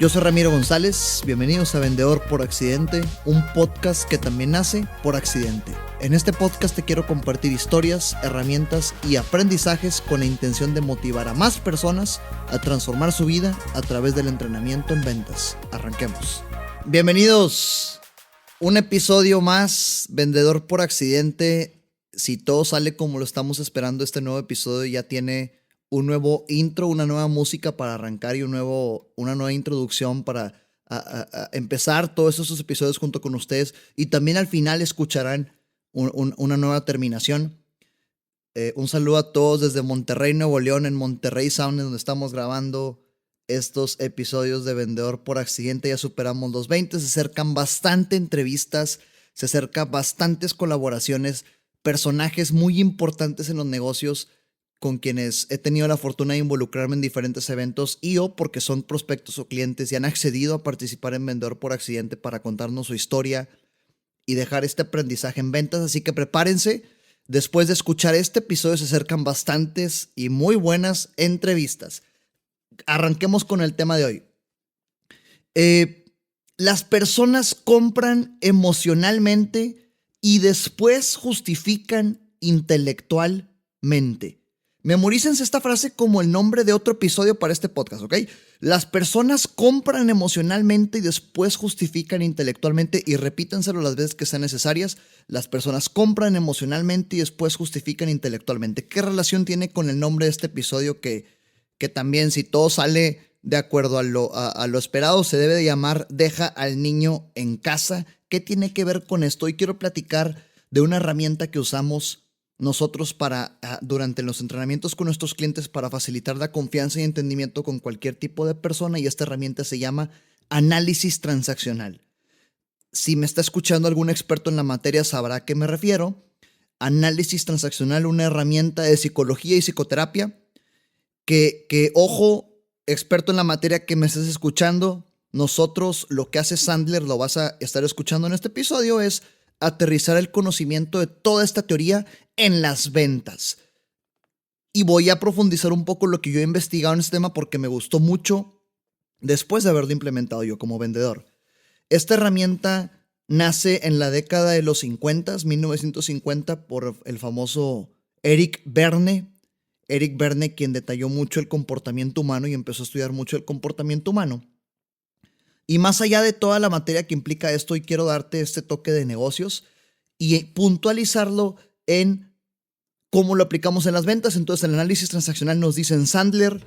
Yo soy Ramiro González, bienvenidos a Vendedor por Accidente, un podcast que también nace por accidente. En este podcast te quiero compartir historias, herramientas y aprendizajes con la intención de motivar a más personas a transformar su vida a través del entrenamiento en ventas. Arranquemos. Bienvenidos, un episodio más, Vendedor por Accidente. Si todo sale como lo estamos esperando, este nuevo episodio ya tiene un nuevo intro, una nueva música para arrancar y una nueva introducción para empezar todos esos episodios junto con ustedes. Y también al final escucharán una nueva terminación. Un saludo a todos desde Monterrey, Nuevo León, en Monterrey Sound, donde estamos grabando estos episodios de Vendedor por Accidente. Ya superamos los 20, se acercan bastante entrevistas, se acercan bastantes colaboraciones, personajes muy importantes en los negocios con quienes he tenido la fortuna de involucrarme en diferentes eventos o porque son prospectos o clientes y han accedido a participar en Vendedor por Accidente para contarnos su historia y dejar este aprendizaje en ventas. Así que prepárense, después de escuchar este episodio se acercan bastantes y muy buenas entrevistas. Arranquemos con el tema de hoy. Las personas compran emocionalmente y después justifican intelectualmente. Memorícense esta frase como el nombre de otro episodio para este podcast, ¿ok? Las personas compran emocionalmente y después justifican intelectualmente, y repítenselo las veces que sean necesarias. Las personas compran emocionalmente y después justifican intelectualmente. ¿Qué relación tiene con el nombre de este episodio que también, si todo sale de acuerdo a lo esperado, se debe de llamar Deja al niño en casa? ¿Qué tiene que ver con esto? Hoy quiero platicar de una herramienta que usamos nosotros durante los entrenamientos con nuestros clientes para facilitar la confianza y entendimiento con cualquier tipo de persona, y esta herramienta se llama análisis transaccional. Si me está escuchando algún experto en la materia sabrá a qué me refiero. Análisis transaccional, una herramienta de psicología y psicoterapia que ojo, experto en la materia que me estés escuchando, nosotros lo que hace Sandler, lo vas a estar escuchando en este episodio, es aterrizar el conocimiento de toda esta teoría en las ventas. Y voy a profundizar un poco lo que yo he investigado en este tema porque me gustó mucho después de haberlo implementado yo como vendedor. Esta herramienta nace en la década de los 50, 1950, por el famoso Eric Berne. Eric Berne, quien detalló mucho el comportamiento humano y empezó a estudiar mucho el comportamiento humano. Y más allá de toda la materia que implica esto, hoy quiero darte este toque de negocios y puntualizarlo en cómo lo aplicamos en las ventas. Entonces, el análisis transaccional nos dice en Sandler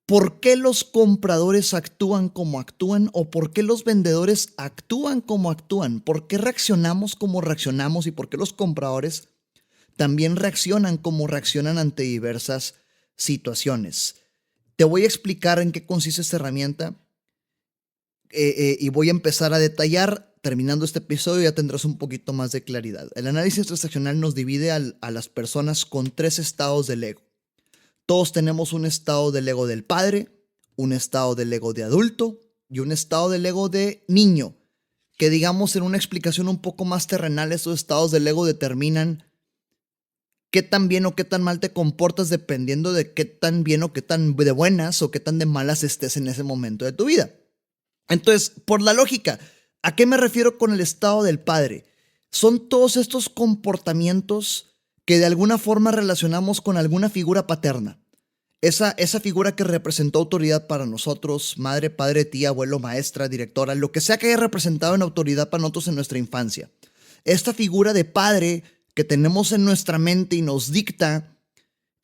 por qué los compradores actúan como actúan o por qué los vendedores actúan como actúan, por qué reaccionamos como reaccionamos y por qué los compradores también reaccionan como reaccionan ante diversas situaciones. Te voy a explicar en qué consiste esta herramienta. Y voy a empezar a detallar. Terminando este episodio ya tendrás un poquito más de claridad. El análisis transaccional nos divide a las personas con 3 estados del ego. Todos tenemos un estado del ego del padre, un estado del ego de adulto y un estado del ego de niño, que digamos en una explicación un poco más terrenal, estos estados del ego determinan qué tan bien o qué tan mal te comportas dependiendo de qué tan bien o qué tan de buenas o qué tan de malas estés en ese momento de tu vida. Entonces, por la lógica, ¿a qué me refiero con el estado del padre? Son todos estos comportamientos que de alguna forma relacionamos con alguna figura paterna. Esa figura que representó autoridad para nosotros, madre, padre, tía, abuelo, maestra, directora, lo que sea que haya representado en autoridad para nosotros en nuestra infancia. Esta figura de padre que tenemos en nuestra mente y nos dicta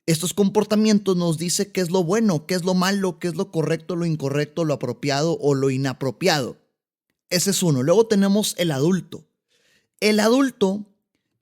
estos comportamientos, nos dice qué es lo bueno, qué es lo malo, qué es lo correcto, lo incorrecto, lo apropiado o lo inapropiado. Ese es uno. Luego tenemos el adulto. El adulto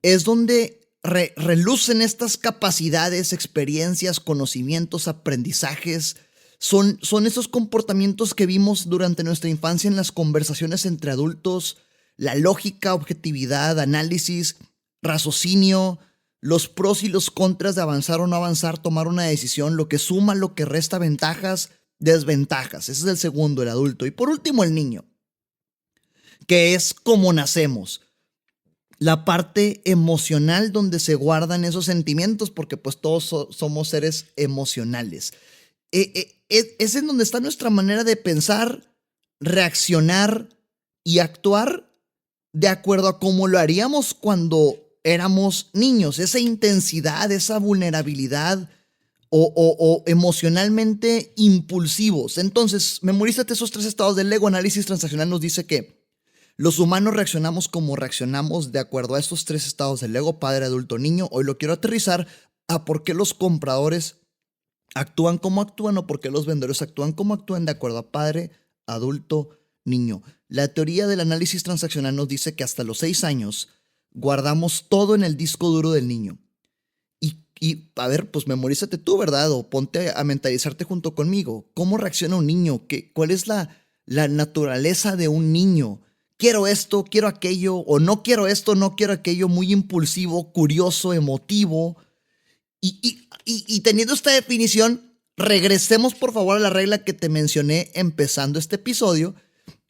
es donde relucen estas capacidades, experiencias, conocimientos, aprendizajes. Son esos comportamientos que vimos durante nuestra infancia en las conversaciones entre adultos, la lógica, objetividad, análisis, raciocinio, los pros y los contras de avanzar o no avanzar, tomar una decisión, lo que suma, lo que resta, ventajas, desventajas. Ese es el segundo, el adulto. Y por último, el niño, que es como nacemos. La parte emocional donde se guardan esos sentimientos, porque pues todos somos seres emocionales. Es en donde está nuestra manera de pensar, reaccionar y actuar de acuerdo a cómo lo haríamos cuando éramos niños. Esa intensidad, esa vulnerabilidad o emocionalmente impulsivos. Entonces, memorízate esos 3 estados del ego. Análisis transaccional nos dice que los humanos reaccionamos como reaccionamos de acuerdo a estos 3 estados del ego: padre, adulto, niño. Hoy lo quiero aterrizar a por qué los compradores actúan como actúan o por qué los vendedores actúan como actúan de acuerdo a padre, adulto, niño. La teoría del análisis transaccional nos dice que hasta los 6 años guardamos todo en el disco duro del niño. Y a ver, pues memorízate tú, ¿verdad? O ponte a mentalizarte junto conmigo. ¿Cómo reacciona un niño? ¿Cuál es la naturaleza de un niño? Quiero esto, quiero aquello, o no quiero esto, no quiero aquello. Muy impulsivo, curioso, emotivo. Y teniendo esta definición, regresemos por favor a la regla que te mencioné empezando este episodio.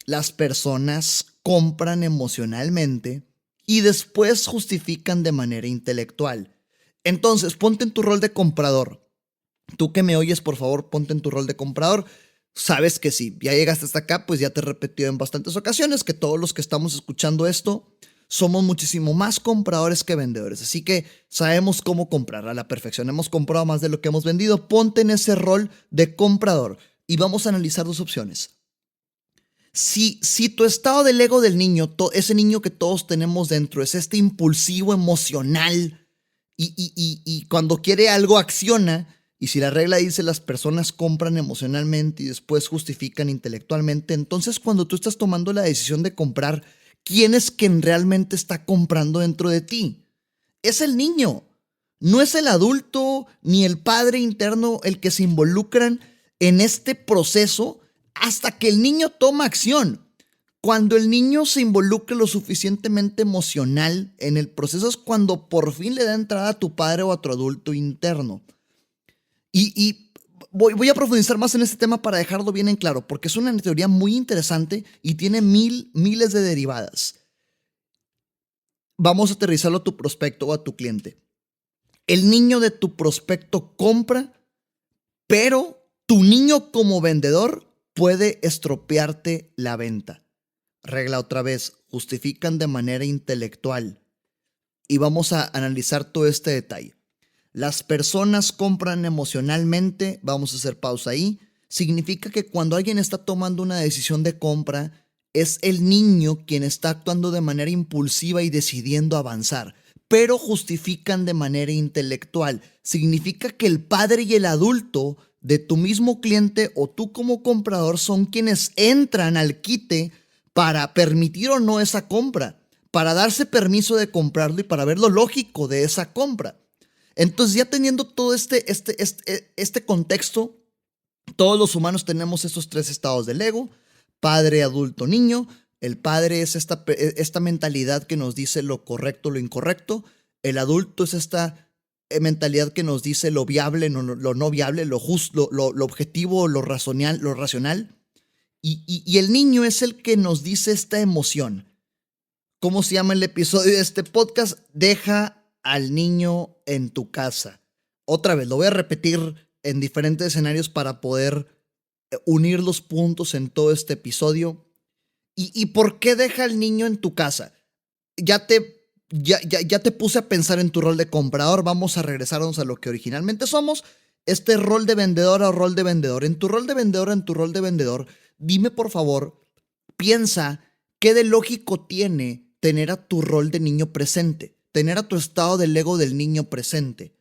Las personas compran emocionalmente y después justifican de manera intelectual. Entonces, ponte en tu rol de comprador. Tú que me oyes, por favor, ponte en tu rol de comprador. Sabes que si ya llegaste hasta acá, pues ya te he repetido en bastantes ocasiones que todos los que estamos escuchando esto somos muchísimo más compradores que vendedores. Así que sabemos cómo comprar a la perfección. Hemos comprado más de lo que hemos vendido. Ponte en ese rol de comprador y vamos a analizar 2 opciones. Si tu estado del ego del niño, ese niño que todos tenemos dentro, es este impulsivo emocional y cuando quiere algo acciona, y si la regla dice las personas compran emocionalmente y después justifican intelectualmente, entonces cuando tú estás tomando la decisión de comprar, ¿quién es quien realmente está comprando dentro de ti? Es el niño. No es el adulto ni el padre interno el que se involucran en este proceso hasta que el niño toma acción. Cuando el niño se involucra lo suficientemente emocional en el proceso es cuando por fin le da entrada a tu padre o a tu adulto interno. Y voy a profundizar más en este tema para dejarlo bien en claro, porque es una teoría muy interesante y tiene miles de derivadas. Vamos a aterrizarlo a tu prospecto o a tu cliente. El niño de tu prospecto compra, pero tu niño como vendedor puede estropearte la venta. Regla otra vez, justifican de manera intelectual. Y vamos a analizar todo este detalle. Las personas compran emocionalmente, vamos a hacer pausa ahí. Significa que cuando alguien está tomando una decisión de compra, es el niño quien está actuando de manera impulsiva y decidiendo avanzar, pero justifican de manera intelectual. Significa que el padre y el adulto de tu mismo cliente o tú como comprador son quienes entran al quite para permitir o no esa compra, para darse permiso de comprarlo y para ver lo lógico de esa compra. Entonces, ya teniendo todo este contexto, todos los humanos tenemos estos 3 estados del ego: padre, adulto, niño. El padre es esta mentalidad que nos dice lo correcto, lo incorrecto. El adulto es esta mentalidad que nos dice lo viable, lo no viable, lo justo, lo objetivo, lo racional. Y el niño es el que nos dice esta emoción. ¿Cómo se llama el episodio de este podcast? Deja al niño en tu casa. Otra vez, lo voy a repetir en diferentes escenarios para poder unir los puntos en todo este episodio. ¿Y por qué deja al niño en tu casa? Ya te puse a pensar en tu rol de comprador. Vamos a regresarnos a lo que originalmente somos. Este rol de vendedora o rol de vendedor. En tu rol de vendedor, dime por favor, piensa qué de lógico tiene tener a tu rol de niño presente, tener a tu estado del ego del niño presente.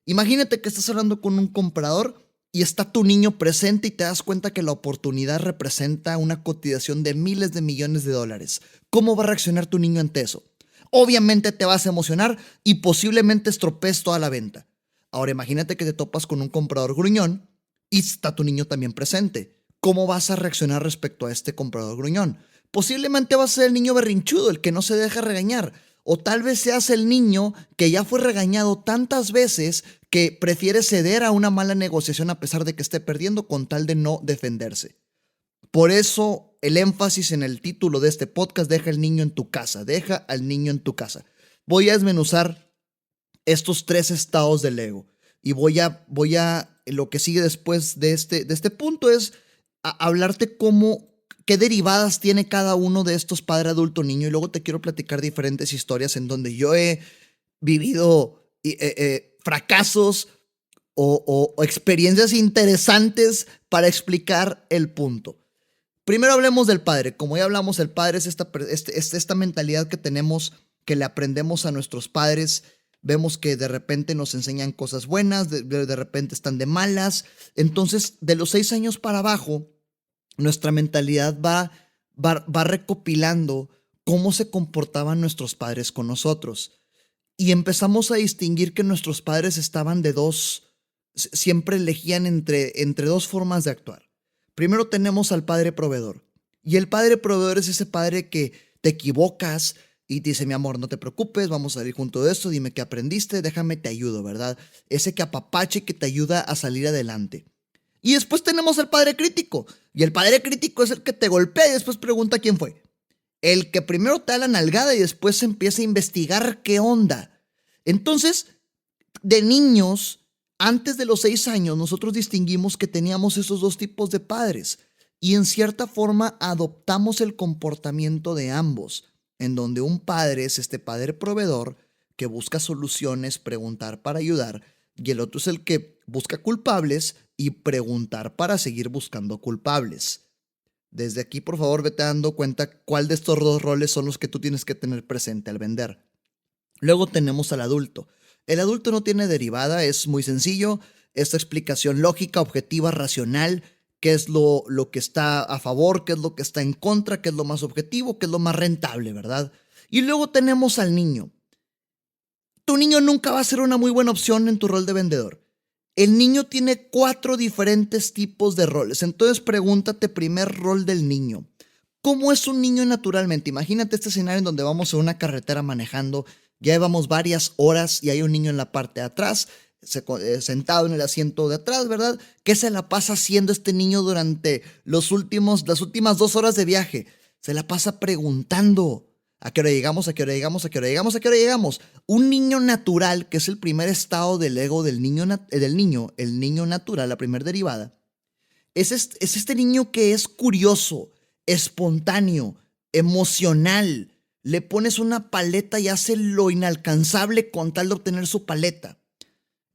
Imagínate que estás hablando con un comprador y está tu niño presente y te das cuenta que la oportunidad representa una cotización de miles de millones de dólares. ¿Cómo va a reaccionar tu niño ante eso? Obviamente te vas a emocionar y posiblemente estropees toda la venta. Ahora imagínate que te topas con un comprador gruñón y está tu niño también presente. ¿Cómo vas a reaccionar respecto a este comprador gruñón? Posiblemente vas a ser el niño berrinchudo, el que no se deja regañar. O tal vez seas el niño que ya fue regañado tantas veces que prefiere ceder a una mala negociación a pesar de que esté perdiendo con tal de no defenderse. Por eso el énfasis en el título de este podcast: deja al niño en tu casa, deja al niño en tu casa. Voy a desmenuzar estos 3 estados del ego y lo que sigue después de este punto es hablarte cómo qué derivadas tiene cada uno de estos padre, adulto, niño. Y luego te quiero platicar diferentes historias en donde yo he vivido fracasos o experiencias interesantes para explicar el punto. Primero hablemos del padre. Como ya hablamos, el padre es esta mentalidad que tenemos, que le aprendemos a nuestros padres. Vemos que de repente nos enseñan cosas buenas, de repente están de malas. Entonces, de los 6 años para abajo, nuestra mentalidad va recopilando cómo se comportaban nuestros padres con nosotros. Y empezamos a distinguir que nuestros padres estaban siempre elegían entre dos formas de actuar. Primero tenemos al padre proveedor. Y el padre proveedor es ese padre que te equivocas y te dice: mi amor, no te preocupes, vamos a salir junto de esto, dime qué aprendiste, déjame te ayudo, ¿verdad? Ese que apapache, que te ayuda a salir adelante. Y después tenemos al padre crítico. Y el padre crítico es el que te golpea y después pregunta quién fue. El que primero te da la nalgada y después se empieza a investigar qué onda. Entonces, de niños, antes de los 6 años, nosotros distinguimos que teníamos esos dos tipos de padres y en cierta forma adoptamos el comportamiento de ambos, en donde un padre es este padre proveedor que busca soluciones, preguntar para ayudar, y el otro es el que busca culpables y preguntar para seguir buscando culpables. Desde aquí, por favor, vete dando cuenta cuál de estos dos roles son los que tú tienes que tener presente al vender. Luego tenemos al adulto. El adulto no tiene derivada, es muy sencillo. Esta explicación lógica, objetiva, racional, qué es lo que está a favor, qué es lo que está en contra, qué es lo más objetivo, qué es lo más rentable, ¿verdad? Y luego tenemos al niño. Tu niño nunca va a ser una muy buena opción en tu rol de vendedor. El niño tiene 4 diferentes tipos de roles. Entonces pregúntate, primer rol del niño. ¿Cómo es un niño naturalmente? Imagínate este escenario en donde vamos en una carretera manejando. Ya llevamos varias horas y hay un niño en la parte de atrás, sentado en el asiento de atrás, ¿verdad? ¿Qué se la pasa haciendo este niño durante las últimas 2 horas de viaje? Se la pasa preguntando: ¿a qué hora llegamos? ¿A qué hora llegamos? ¿A qué hora llegamos? ¿A qué hora llegamos? Un niño natural, que es el primer estado del ego del niño, el niño natural, la primera derivada, es este niño que es curioso, espontáneo, emocional. Le pones una paleta y hace lo inalcanzable con tal de obtener su paleta.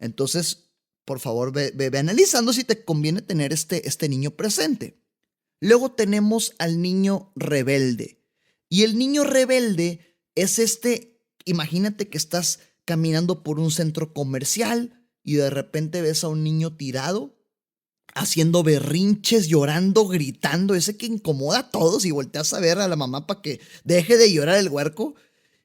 Entonces, por favor, ve analizando si te conviene tener este niño presente. Luego tenemos al niño rebelde. Y el niño rebelde es imagínate que estás caminando por un centro comercial y de repente ves a un niño tirado, haciendo berrinches, llorando, gritando, ese que incomoda a todos, y volteas a ver a la mamá para que deje de llorar el huerco,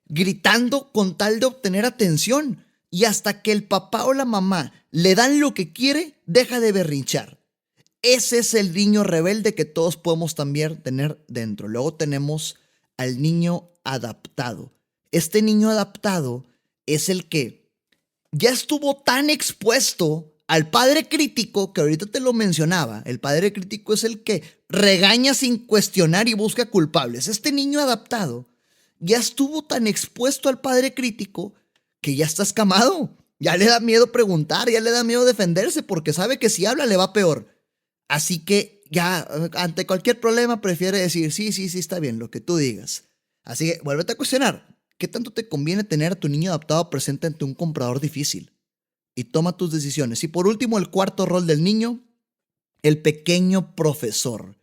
gritando con tal de obtener atención. Y hasta que el papá o la mamá le dan lo que quiere, deja de berrinchar. Ese es el niño rebelde que todos podemos también tener dentro. Luego tenemos al niño adaptado. Este niño adaptado es el que ya estuvo tan expuesto al padre crítico, que ahorita te lo mencionaba. El padre crítico es el que regaña sin cuestionar y busca culpables. Este niño adaptado ya estuvo tan expuesto al padre crítico que ya está escamado. Ya le da miedo preguntar, ya le da miedo defenderse, porque sabe que si habla le va peor. Así que ya ante cualquier problema prefiere decir: sí, está bien, lo que tú digas. Así que vuélvete a cuestionar: ¿qué tanto te conviene tener a tu niño adaptado presente ante un comprador difícil? Y toma tus decisiones. Y por último, el cuarto rol del niño, el pequeño profesor.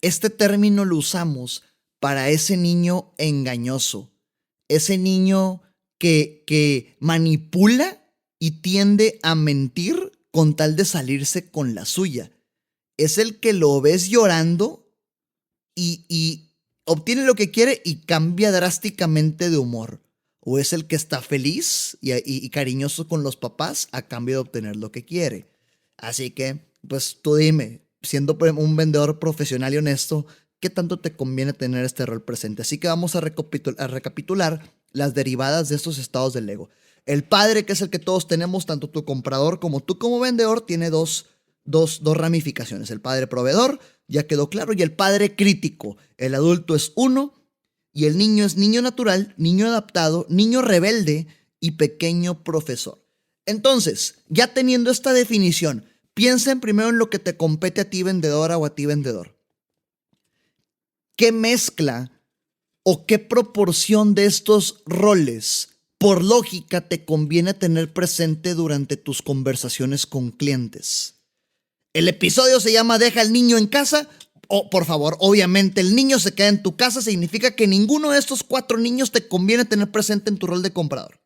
Este término lo usamos para ese niño engañoso, ese niño que manipula y tiende a mentir con tal de salirse con la suya. Es el que lo ves llorando y obtiene lo que quiere y cambia drásticamente de humor. O es el que está feliz y cariñoso con los papás a cambio de obtener lo que quiere. Así que, pues tú dime, siendo un vendedor profesional y honesto, ¿qué tanto te conviene tener este rol presente? Así que vamos a recapitular las derivadas de estos estados del ego. El padre, que es el que todos tenemos, tanto tu comprador como tú como vendedor, tiene dos ramificaciones. El padre proveedor, ya quedó claro, y el padre crítico. El adulto es uno, y el niño es niño natural, niño adaptado, niño rebelde y pequeño profesor. Entonces, ya teniendo esta definición, piensa primero en lo que te compete a ti vendedora o a ti vendedor. ¿qué mezcla o qué proporción de estos roles, por lógica, te conviene tener presente durante tus conversaciones con clientes? El episodio se llama Deja al niño en casa. Por favor, obviamente el niño se queda en tu casa significa que ninguno de estos 4 niños te conviene tener presente en tu rol de comprador.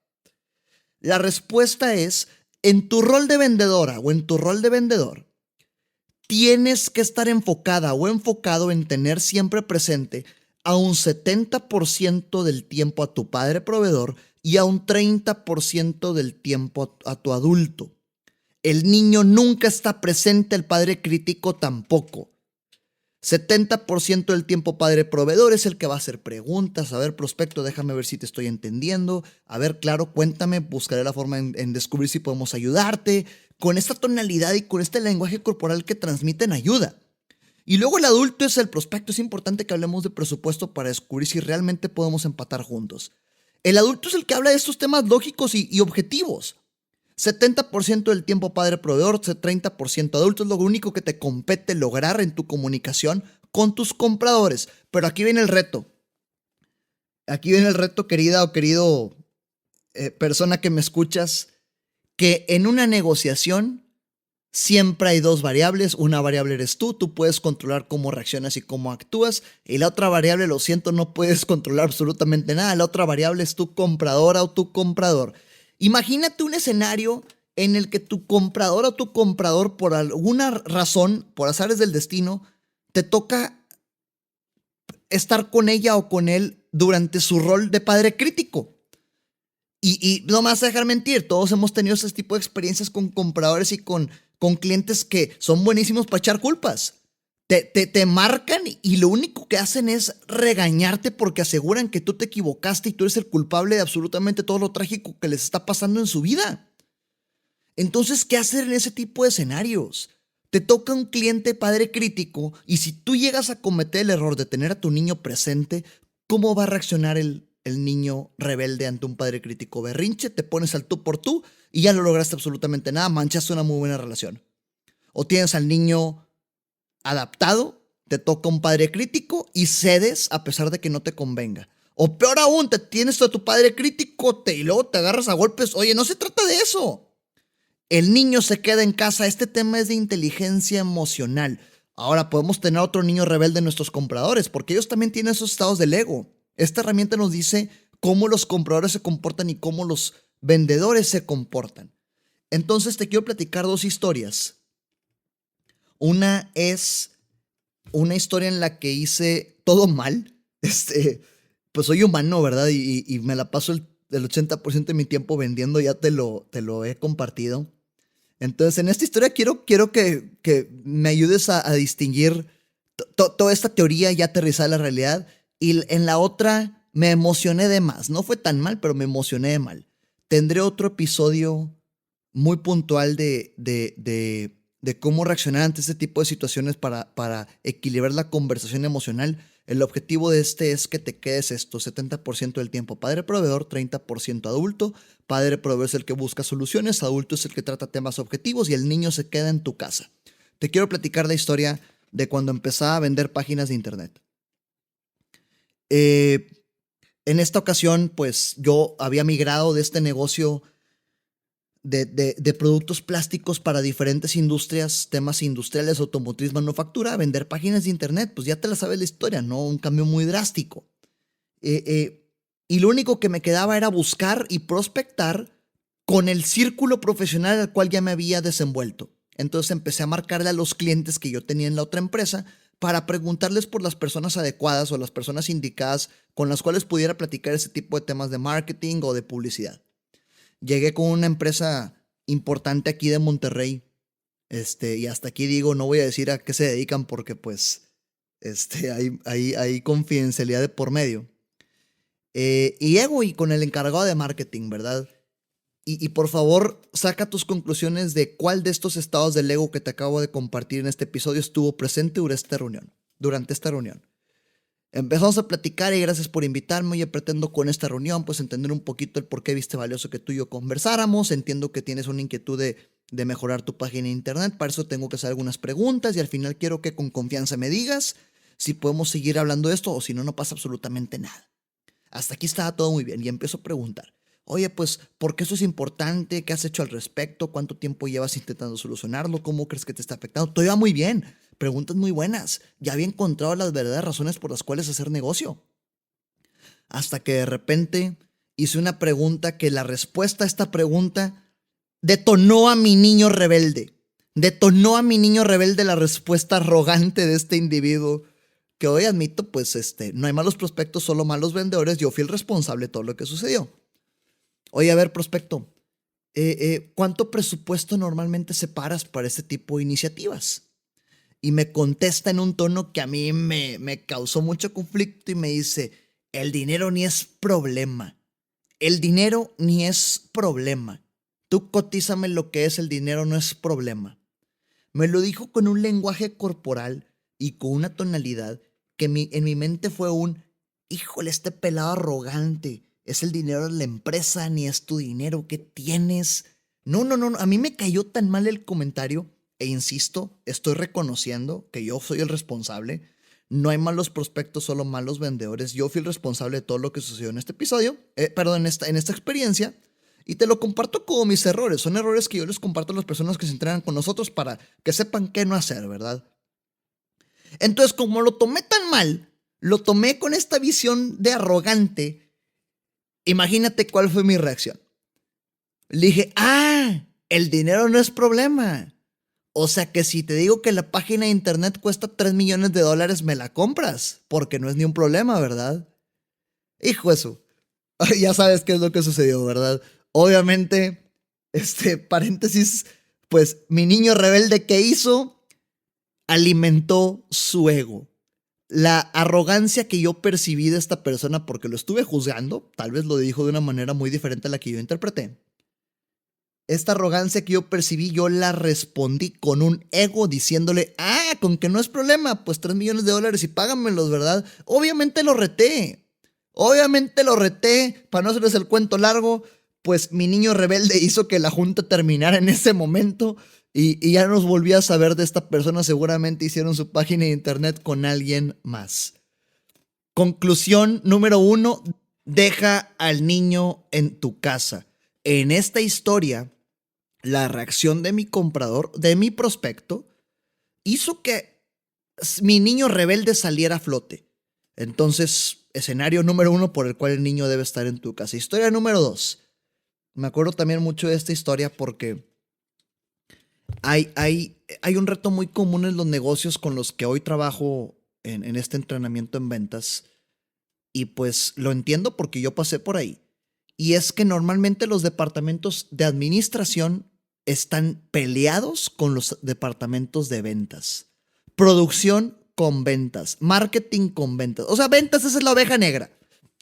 La respuesta es, en tu rol de vendedora o en tu rol de vendedor, tienes que estar enfocada o enfocado en tener siempre presente a un 70% del tiempo a tu padre proveedor y a un 30% del tiempo a tu adulto. El niño nunca está presente, el padre crítico tampoco. 70% del tiempo padre proveedor es el que va a hacer preguntas. A ver, prospecto, déjame ver si te estoy entendiendo. A ver, claro, cuéntame, buscaré la forma en descubrir si podemos ayudarte. Con esta tonalidad y con este lenguaje corporal que transmiten ayuda. Y luego el adulto es el prospecto. Es importante que hablemos de presupuesto para descubrir si realmente podemos empatar juntos. El adulto es el que habla de estos temas lógicos y objetivos. 70% del tiempo padre proveedor, 30% adulto, es lo único que te compete lograr en tu comunicación con tus compradores. Pero aquí viene el reto. Aquí viene el reto, querida o querido persona que me escuchas, que en una negociación siempre hay 2 variables. Una variable eres tú puedes controlar cómo reaccionas y cómo actúas. Y la otra variable, lo siento, no puedes controlar absolutamente nada. La otra variable es tu compradora o tu comprador. Imagínate un escenario en el que tu comprador o tu comprador, por alguna razón, por azares del destino, te toca estar con ella o con él durante su rol de padre crítico. Y no me vas a dejar mentir, todos hemos tenido ese tipo de experiencias con compradores y con clientes que son buenísimos para echar culpas. Te marcan y lo único que hacen es regañarte porque aseguran que tú te equivocaste y tú eres el culpable de absolutamente todo lo trágico que les está pasando en su vida. Entonces, ¿qué hacer en ese tipo de escenarios? Te toca un cliente padre crítico y si tú llegas a cometer el error de tener a tu niño presente, ¿cómo va a reaccionar el niño rebelde ante un padre crítico? Berrinche, te pones al tú por tú y ya no lograste absolutamente nada, manchaste una muy buena relación. O tienes al niño adaptado, te toca un padre crítico y cedes a pesar de que no te convenga. O peor aún, te tienes a tu padre crítico y luego te agarras a golpes. Oye, no se trata de eso. El niño se queda en casa. Este tema es de inteligencia emocional. Ahora podemos tener otro niño rebelde en nuestros compradores porque ellos también tienen esos estados del ego. Esta herramienta nos dice cómo los compradores se comportan y cómo los vendedores se comportan. Entonces te quiero platicar 2 historias. Una es una historia en la que hice todo mal. Pues soy humano, ¿verdad? Y me la paso el 80% de mi tiempo vendiendo, ya te lo he compartido. Entonces, en esta historia quiero que me ayudes a distinguir toda esta teoría y aterrizar la realidad. Y en la otra me emocioné de más. No fue tan mal, pero me emocioné de mal. Tendré otro episodio muy puntual de cómo reaccionar ante este tipo de situaciones para equilibrar la conversación emocional. El objetivo de este es que te quedes 70% del tiempo padre proveedor, 30% adulto. Padre proveedor es el que busca soluciones, adulto es el que trata temas objetivos y el niño se queda en tu casa. Te quiero platicar la historia de cuando empezaba a vender páginas de internet. En esta ocasión, pues yo había migrado de este negocio de productos plásticos para diferentes industrias, temas industriales, automotriz, manufactura, vender páginas de internet. Pues ya te la sabes la historia, ¿no? Un cambio muy drástico. Y lo único que me quedaba era buscar y prospectar con el círculo profesional al cual ya me había desenvuelto. Entonces empecé a marcarle a los clientes que yo tenía en la otra empresa para preguntarles por las personas adecuadas o las personas indicadas con las cuales pudiera platicar ese tipo de temas de marketing o de publicidad. Llegué con una empresa importante aquí de Monterrey, y hasta aquí digo, no voy a decir a qué se dedican porque pues hay confidencialidad de por medio. Y llego y con el encargado de marketing, ¿verdad? Y por favor, saca tus conclusiones de cuál de estos estados del ego que te acabo de compartir en este episodio estuvo presente durante esta reunión. Empezamos a platicar y gracias por invitarme. Oye, pretendo con esta reunión pues entender un poquito el por qué viste valioso que tú y yo conversáramos. Entiendo que tienes una inquietud de mejorar tu página de internet. Para eso tengo que hacer algunas preguntas y al final quiero que con confianza me digas si podemos seguir hablando de esto o si no, no pasa absolutamente nada. Hasta aquí estaba todo muy bien y empiezo a preguntar. Oye, pues, ¿por qué eso es importante? ¿Qué has hecho al respecto? ¿Cuánto tiempo llevas intentando solucionarlo? ¿Cómo crees que te está afectando? Todo iba muy bien. Preguntas muy buenas. Ya había encontrado las verdaderas razones por las cuales hacer negocio. Hasta que de repente hice una pregunta que la respuesta a esta pregunta detonó a mi niño rebelde. Detonó a mi niño rebelde la respuesta arrogante de este individuo. Que hoy admito, pues, no hay malos prospectos, solo malos vendedores. Yo fui el responsable de todo lo que sucedió. Oye, a ver, prospecto, ¿cuánto presupuesto normalmente separas para este tipo de iniciativas? Y me contesta en un tono que a mí me causó mucho conflicto y me dice, el dinero ni es problema. El dinero ni es problema. Tú cotízame lo que es el dinero, no es problema. Me lo dijo con un lenguaje corporal y con una tonalidad que en mi mente fue híjole, este pelado arrogante. Es el dinero de la empresa, ni es tu dinero. ¿Qué tienes? No. A mí me cayó tan mal el comentario. E insisto, estoy reconociendo que yo soy el responsable. No hay malos prospectos, solo malos vendedores. Yo fui el responsable de todo lo que sucedió en este episodio. En esta experiencia. Y te lo comparto como mis errores. Son errores que yo les comparto a las personas que se entrenan con nosotros para que sepan qué no hacer, ¿verdad? Entonces, como lo tomé tan mal, lo tomé con esta visión de arrogante. Imagínate cuál fue mi reacción. Le dije, el dinero no es problema. O sea que si te digo que la página de internet cuesta $3 millones, me la compras. Porque no es ni un problema, ¿verdad? Hijo eso. Ya sabes qué es lo que sucedió, ¿verdad? Obviamente, paréntesis, pues mi niño rebelde, ¿qué hizo? Alimentó su ego. La arrogancia que yo percibí de esta persona porque lo estuve juzgando, tal vez lo dijo de una manera muy diferente a la que yo interpreté. Esta arrogancia que yo percibí, yo la respondí con un ego diciéndole, con que no es problema, pues $3 millones y págamelos, ¿verdad? Obviamente lo reté, para no hacerles el cuento largo, pues mi niño rebelde hizo que la junta terminara en ese momento y ya nos volví a saber de esta persona, seguramente hicieron su página de internet con alguien más. Conclusión número 1, deja al niño en tu casa. En esta historia, la reacción de mi comprador, de mi prospecto, hizo que mi niño rebelde saliera a flote. Entonces, escenario número 1 por el cual el niño debe estar en tu casa. Historia número 2. Me acuerdo también mucho de esta historia porque hay un reto muy común en los negocios con los que hoy trabajo en este entrenamiento en ventas. Y pues lo entiendo porque yo pasé por ahí. Y es que normalmente los departamentos de administración están peleados con los departamentos de ventas. Producción con ventas. Marketing con ventas. O sea, ventas es la oveja negra.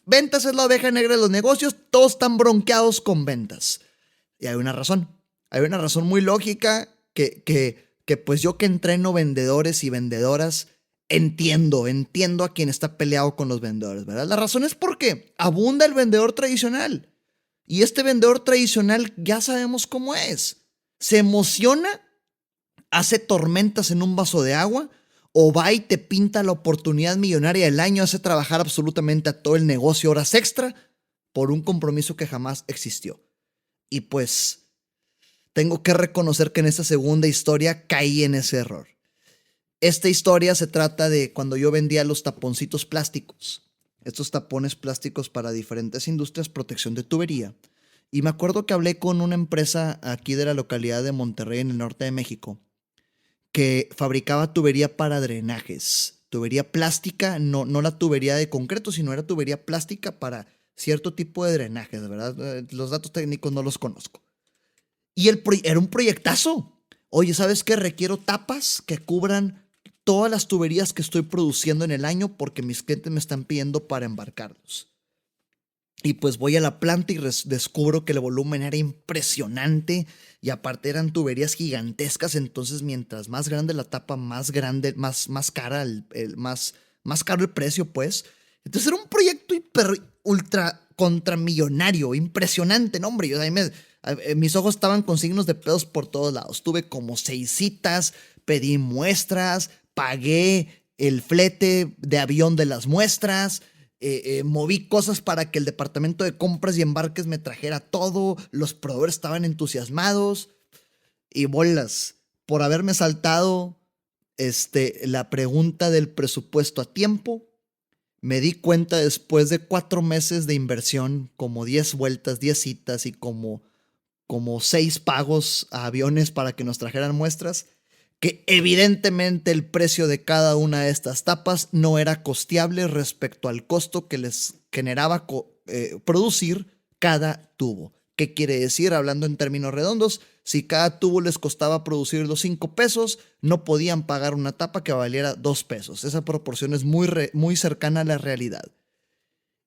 Ventas es la oveja negra de los negocios. Todos están bronqueados con ventas. Y hay una razón. Hay una razón muy lógica que pues yo que entreno vendedores y vendedoras, entiendo a quien está peleado con los vendedores, ¿verdad? La razón es porque abunda el vendedor tradicional. Y este vendedor tradicional ya sabemos cómo es. Se emociona, hace tormentas en un vaso de agua, o va y te pinta la oportunidad millonaria del año, hace trabajar absolutamente a todo el negocio horas extra por un compromiso que jamás existió. Y pues tengo que reconocer que en esta segunda historia caí en ese error. Esta historia se trata de cuando yo vendía los taponcitos plásticos. Estos tapones plásticos para diferentes industrias, protección de tubería. Y me acuerdo que hablé con una empresa aquí de la localidad de Monterrey, en el norte de México, que fabricaba tubería para drenajes. Tubería plástica, no la tubería de concreto, sino era tubería plástica para cierto tipo de drenajes, ¿verdad? Los datos técnicos no los conozco. Y era un proyectazo. Oye, ¿sabes qué? Requiero tapas que cubran todas las tuberías que estoy produciendo en el año porque mis clientes me están pidiendo para embarcarlos. Y pues voy a la planta y descubro que el volumen era impresionante y aparte eran tuberías gigantescas, entonces mientras más grande la tapa, más grande, más cara más caro el precio, pues. Entonces era un proyecto ultra contramillonario, impresionante, no, hombre. Mis ojos estaban con signos de pedos por todos lados. Tuve como 6 citas, pedí muestras, pagué el flete de avión de las muestras, moví cosas para que el departamento de compras y embarques me trajera todo, los proveedores estaban entusiasmados y bolas por haberme saltado la pregunta del presupuesto a tiempo. Me di cuenta después de 4 meses de inversión, como 10 vueltas, 10 citas y como 6 pagos a aviones para que nos trajeran muestras, que evidentemente el precio de cada una de estas tapas no era costeable respecto al costo que les generaba producir cada tubo. ¿Qué quiere decir? Hablando en términos redondos, si cada tubo les costaba producir los 5 pesos, no podían pagar una tapa que valiera 2 pesos. Esa proporción es muy cercana a la realidad.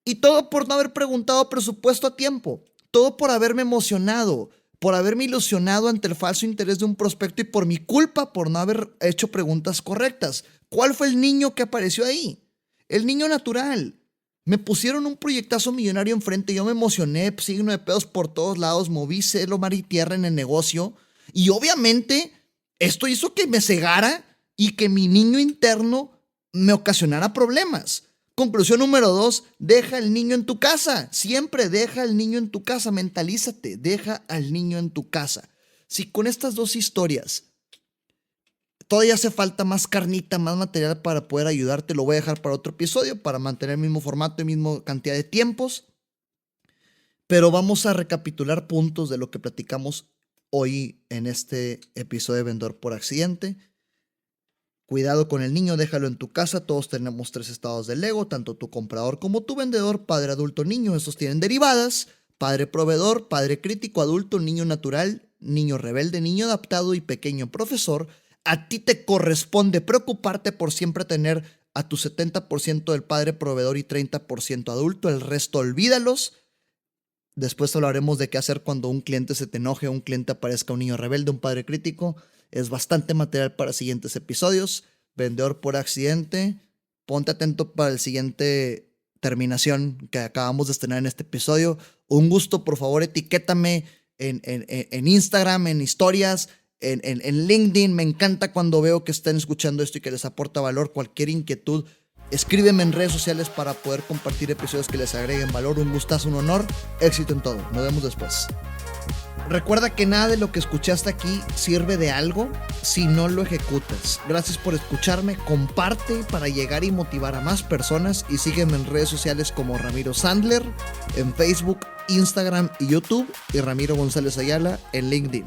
Y todo por no haber preguntado presupuesto a tiempo. Todo por haberme emocionado, por haberme ilusionado ante el falso interés de un prospecto y por mi culpa por no haber hecho preguntas correctas. ¿Cuál fue el niño que apareció ahí? El niño natural. Me pusieron un proyectazo millonario enfrente, yo me emocioné, signo de pedos por todos lados, moví cielo, mar y tierra en el negocio y obviamente esto hizo que me cegara y que mi niño interno me ocasionara problemas. Conclusión número 2, deja al niño en tu casa. Siempre deja al niño en tu casa. Mentalízate, deja al niño en tu casa. Si con estas 2 historias todavía hace falta más carnita, más material para poder ayudarte, lo voy a dejar para otro episodio para mantener el mismo formato y misma cantidad de tiempos. Pero vamos a recapitular puntos de lo que platicamos hoy en este episodio de Vendedor por Accidente. Cuidado con el niño, déjalo en tu casa. Todos tenemos 3 estados del ego, tanto tu comprador como tu vendedor, padre, adulto, niño. Estos tienen derivadas: padre proveedor, padre crítico, adulto, niño natural, niño rebelde, niño adaptado y pequeño profesor. A ti te corresponde preocuparte por siempre tener a tu 70% del padre proveedor y 30% adulto. El resto olvídalos. Después hablaremos de qué hacer cuando un cliente se te enoje, un cliente aparezca un niño rebelde, un padre crítico. Es bastante material para siguientes episodios. Vendedor por Accidente. Ponte atento para el siguiente terminación que acabamos de estrenar en este episodio. Un gusto, por favor, etiquétame en Instagram, en historias, en LinkedIn. Me encanta cuando veo que estén escuchando esto y que les aporta valor. Cualquier inquietud, escríbeme en redes sociales para poder compartir episodios que les agreguen valor. Un gustazo, un honor. Éxito en todo. Nos vemos después. Recuerda que nada de lo que escuchaste aquí sirve de algo si no lo ejecutas. Gracias por escucharme, comparte para llegar y motivar a más personas y sígueme en redes sociales como Ramiro Sandler, en Facebook, Instagram y YouTube y Ramiro González Ayala en LinkedIn.